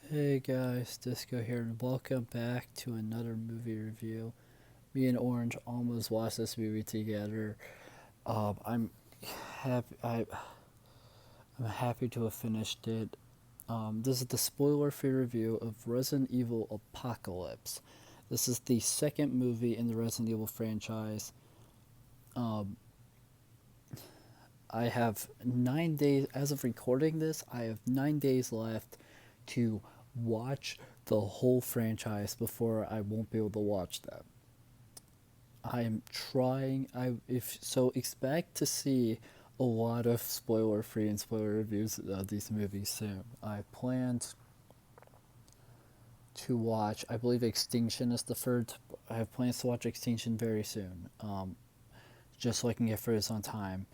Hey guys, Disco here, and welcome back to another movie review. Me and Orange almost watched this movie together. I'm happy. I'm happy to have finished it. This is the spoiler-free review of Resident Evil Apocalypse. This is the second movie in the Resident Evil franchise. Um, I have 9 days, as of recording this, I have 9 days left to watch the whole franchise before I won't be able to watch them. I am trying. I if so expect to see a lot of spoiler free and spoiler reviews of these movies soon. I planned to watch. I believe Extinction is the third. I have plans to watch Extinction very soon. Just so I can get through this on time.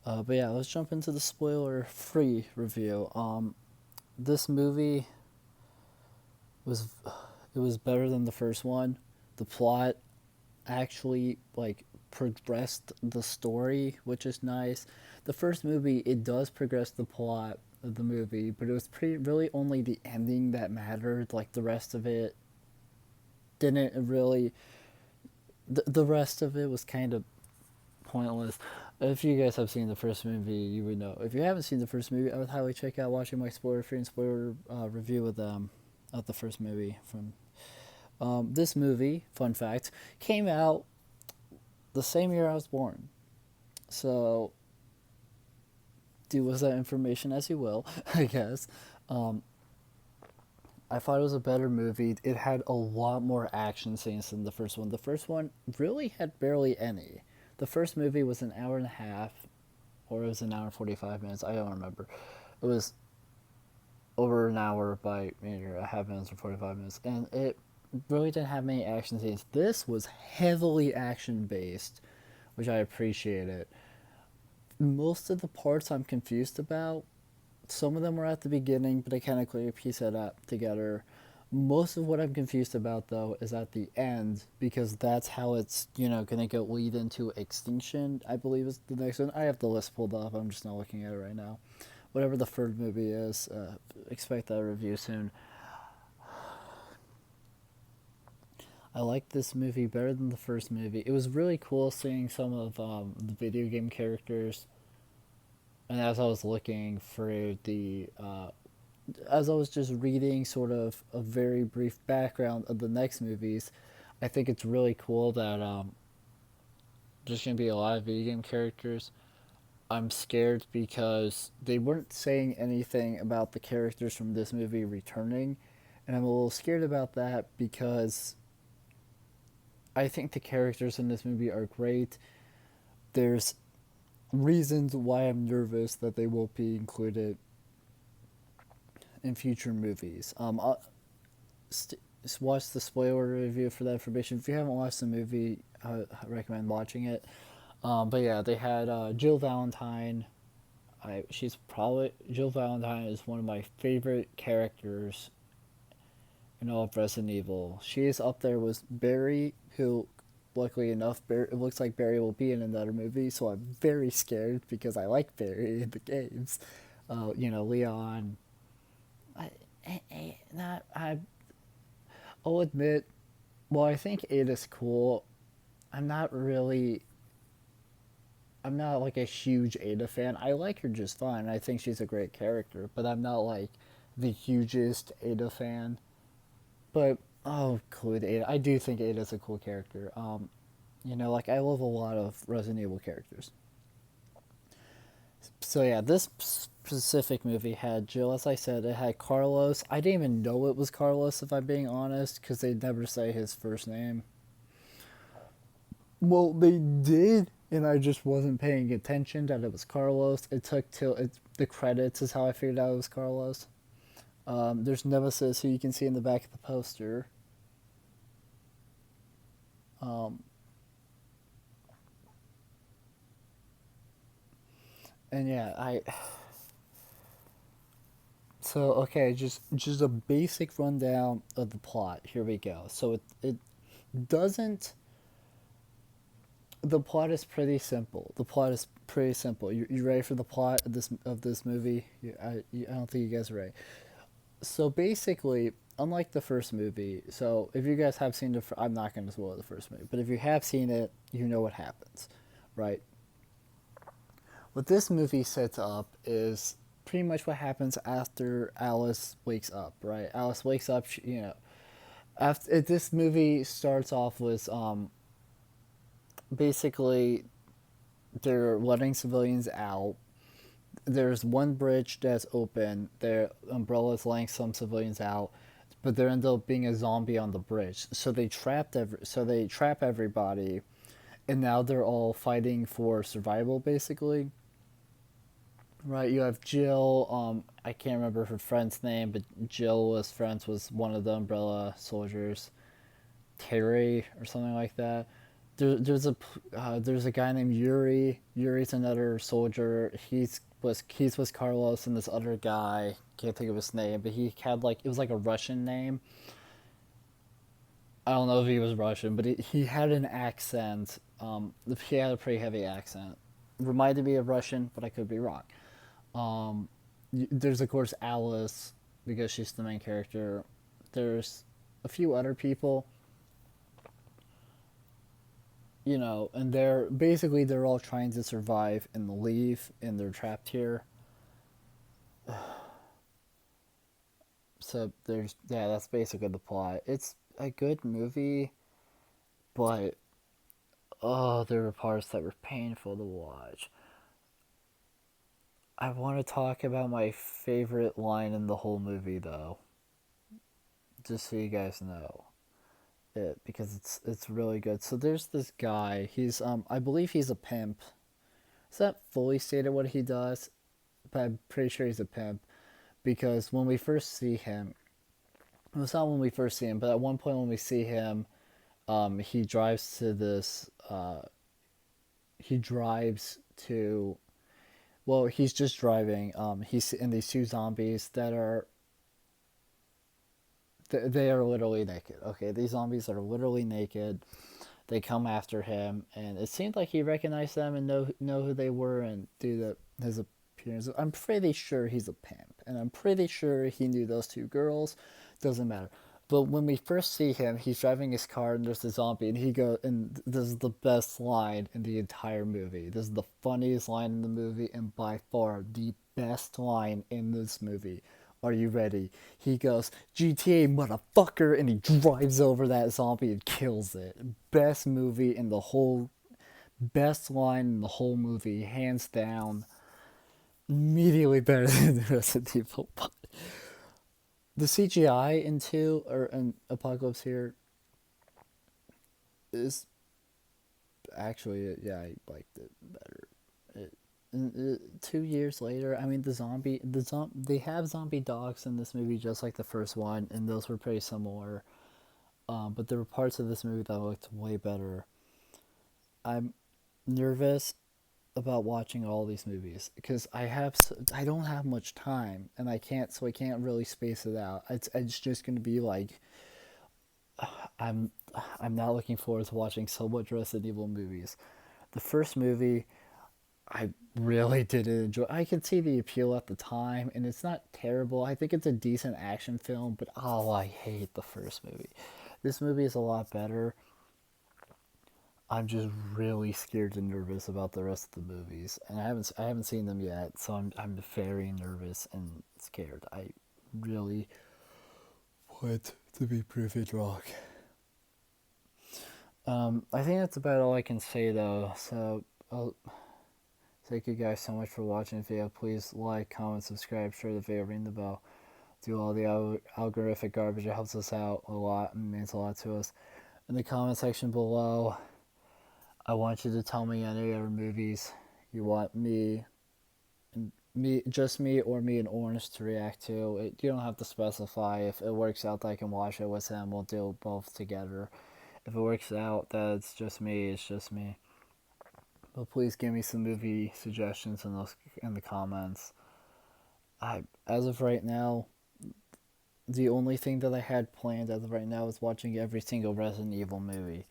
But yeah, let's jump into the spoiler free review. This movie was it was better than the first one. The plot actually progressed the story, which is nice. The first movie, it does progress the plot of the movie, but it was pretty really only the ending that mattered. Like the rest of it didn't really. The rest of it was kind of pointless. If you guys have seen the first movie, you would know. If you haven't seen the first movie, I would highly check out watching my spoiler free and spoiler review of the first movie from this movie. Fun fact: came out the same year I was born. So do with that information as you will, I guess. Um, I thought it was a better movie. It had a lot more action scenes than the first one. The first one really had barely any. The first movie was an hour and a half, or it was an hour and 45 minutes. I don't remember. It was over an hour by a half minutes or 45 minutes. And it really didn't have many action scenes. This was heavily action based, which I appreciated. Most of the parts I'm confused about. Some of them were at the beginning, but I kind of clearly piece that up together. Most of what I'm confused about, though, is at the end, because that's how it's, going to go lead into Extinction, I believe is the next one. I have the list pulled up, I'm just not looking at it right now. Whatever the third movie is, expect that review soon. I like this movie better than the first movie. It was really cool seeing some of the video game characters, and as I was looking through as I was just reading sort of a very brief background of the next movies, I think it's really cool that there's going to be a lot of video game characters. I'm scared because they weren't saying anything about the characters from this movie returning, and I'm a little scared about that because I think the characters in this movie are great. There's reasons why I'm nervous that they won't be included in future movies. Watch the spoiler review for that information. If you haven't watched the movie, I recommend watching it. But yeah, they had Jill Valentine. She's probably Jill Valentine is one of my favorite characters in all of Resident Evil. She is up there with Barry, who, luckily enough, it looks like Barry will be in another movie. So I'm very scared because I like Barry in the games. Leon. I I'll admit, well, I think Ada's cool. I'm not really. I'm not like a huge Ada fan. I like her just fine. I think she's a great character, but I'm not like the hugest Ada fan. But oh, cool Ada. I do think Ada's a cool character. Like I love a lot of Resident Evil characters. So yeah, this specific movie had Jill, as I said. It had Carlos. I didn't even know it was Carlos, if I'm being honest, because they never say his first name. Well, they did, and I just wasn't paying attention that it was Carlos. It took till the credits is how I figured out it was Carlos. There's Nemesis, who you can see in the back of the poster. Um, and yeah, so okay, just a basic rundown of the plot. Here we go. So it doesn't. The plot is pretty simple. The plot is pretty simple. You ready for the plot of this movie? I don't think you guys are ready. So basically, unlike the first movie, so if you guys have seen I'm not going to spoil the first movie, but if you have seen it, you know what happens, right? What this movie sets up is pretty much what happens after Alice wakes up, right? Alice wakes up, after this movie starts off with basically they're letting civilians out. There's one bridge that's open. Their umbrellas letting some civilians out, but there ends up being a zombie on the bridge. So they trap everybody, and now they're all fighting for survival, basically. Right, you have Jill. I can't remember her friend's name, but Jill was friends with one of the Umbrella soldiers, Terry or something like that. There's a guy named Yuri. Yuri's another soldier. He's with Carlos and this other guy. Can't think of his name, but he had like it was like a Russian name. I don't know if he was Russian, but he had an accent. He had a pretty heavy accent. Reminded me of Russian, but I could be wrong. Um, there's of course Alice because she's the main character. There's a few other people, and they're all trying to survive and leave, and they're trapped here. So that's basically the plot. It's a good movie, but oh, there were parts that were painful to watch. I want to talk about my favorite line in the whole movie, though, just so you guys know it because it's really good. So there's this guy. I believe he's a pimp. It's not fully stated what he does, but I'm pretty sure he's a pimp because when we first see him, well, it's not when we first see him, but at one point when we see him, he drives to this. He drives to. Well, he's just driving. He's in these two zombies that are. They are literally naked. Okay, these zombies are literally naked. They come after him, and it seemed like he recognized them and know who they were and do his appearance. I'm pretty sure he's a pimp, and I'm pretty sure he knew those two girls. Doesn't matter. But when we first see him, he's driving his car and there's a zombie, and he goes, and this is the best line in the entire movie. This is the funniest line in the movie, and by far the best line in this movie. Are you ready? He goes, GTA motherfucker, and he drives over that zombie and kills it. Best line in the whole movie, hands down. Immediately better than the Resident Evil. The CGI in 2, or in Apocalypse here, is actually, yeah, I liked it better. 2 years later, I mean, they have zombie dogs in this movie just like the first one, and those were pretty similar. But there were parts of this movie that looked way better. I'm nervous about watching all these movies because I don't have much time, and I can't really space it out. It's just gonna be like I'm I'm not looking forward to watching so much Resident Evil movies. The first movie I really didn't enjoy. I could see the appeal at the time, and it's not terrible. I think it's a decent action film, but oh, I hate the first movie. This movie is a lot better. I'm just really scared and nervous about the rest of the movies, and I haven't seen them yet, so I'm very nervous and scared. I really want to be proven wrong. I think that's about all I can say though. So thank you guys so much for watching the video. Please like, comment, subscribe, share the video, ring the bell, do all the algorithmic garbage. It helps us out a lot and means a lot to us. In the comment section below, I want you to tell me any other movies you want just me or me and Orange to react to. You don't have to specify. If it works out that I can watch it with him, we'll do both together. If it works out that it's just me, it's just me. But please give me some movie suggestions in the comments. As of right now, the only thing that I had planned as of right now is watching every single Resident Evil movie.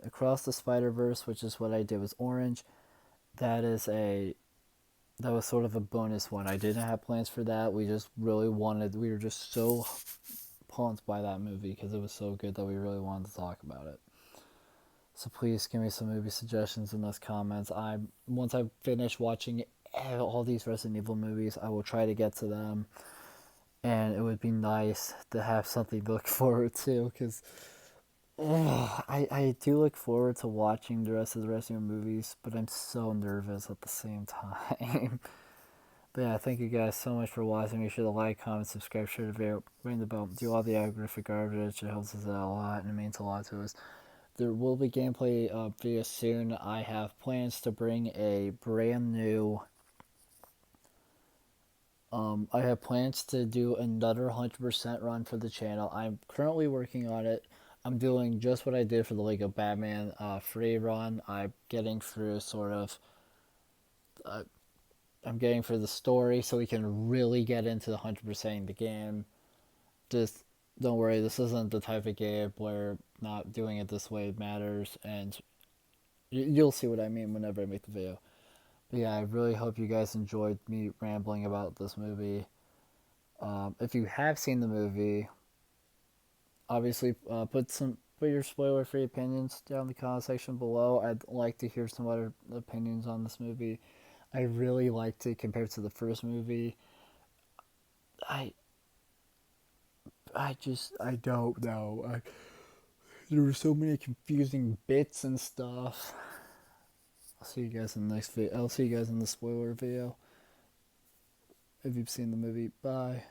Across the Spider-Verse, which is what I did with Orange, that is that was sort of a bonus one. I didn't have plans for that. We were just so pumped by that movie because it was so good that we really wanted to talk about it. So please give me some movie suggestions in those comments. Once I finish watching all these Resident Evil movies, I will try to get to them, and it would be nice to have something to look forward to because I do look forward to watching the rest of the Resident Evil movies, but I'm so nervous at the same time. But yeah, thank you guys so much for watching. Make sure to like, comment, subscribe, share the video, ring the bell, do all the algorithmic garbage. It helps us out a lot and it means a lot to us. There will be gameplay videos soon. I have plans to bring a brand new. I have plans to do another 100% run for the channel. I'm currently working on it. I'm doing just what I did for the Lego Batman free run. Uh, I'm getting through the story so we can really get into the 100% the game. Just don't worry, this isn't the type of game where not doing it this way matters, and you'll see what I mean whenever I make the video. But yeah, I really hope you guys enjoyed me rambling about this movie. If you have seen the movie, obviously put your spoiler-free opinions down in the comment section below. I'd like to hear some other opinions on this movie. I really liked it compared to the first movie. I I don't know. There were so many confusing bits and stuff. I'll see you guys in the next video. I'll see you guys in the spoiler video. If you've seen the movie, bye.